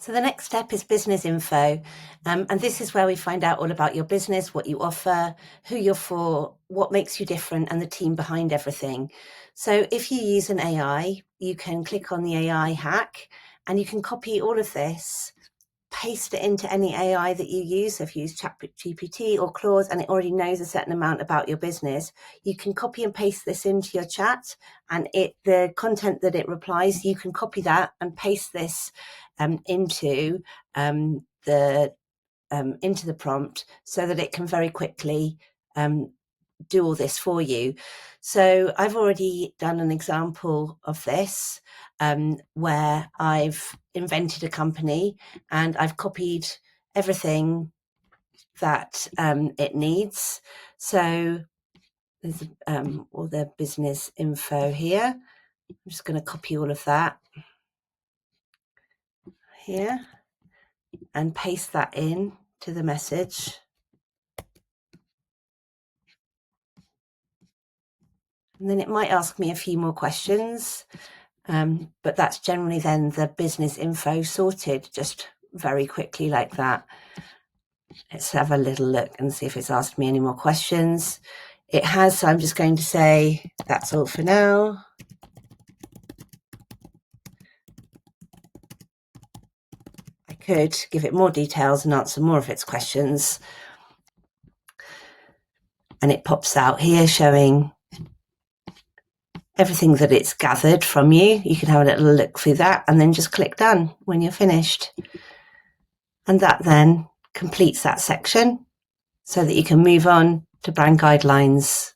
So the next step is business info. And this is where we find out all about your business, what you offer, who you're for, what makes you different, and the team behind everything. So if you use an AI, you can click on the AI hack and you can copy all of this, paste it into any AI that you use. So if you use ChatGPT or Claude and it already knows a certain amount about your business, you can copy and paste this into your chat, and the content that it replies, you can copy that and paste this into the prompt so that it can very quickly do all this for you. So I've already done an example of this where I've invented a company and I've copied everything that it needs. So there's all the business info here. I'm just going to copy all of that here and paste that in to the message. And then it might ask me a few more questions, but that's generally then the business info sorted just very quickly like that. Let's have a little look and see if it's asked me any more questions. It has, so I'm just going to say that's all for now. I could give it more details and answer more of its questions. And it pops out here showing everything that it's gathered from you. You can have a little look through that and then just click done when you're finished. And that then completes that section so that you can move on to brand guidelines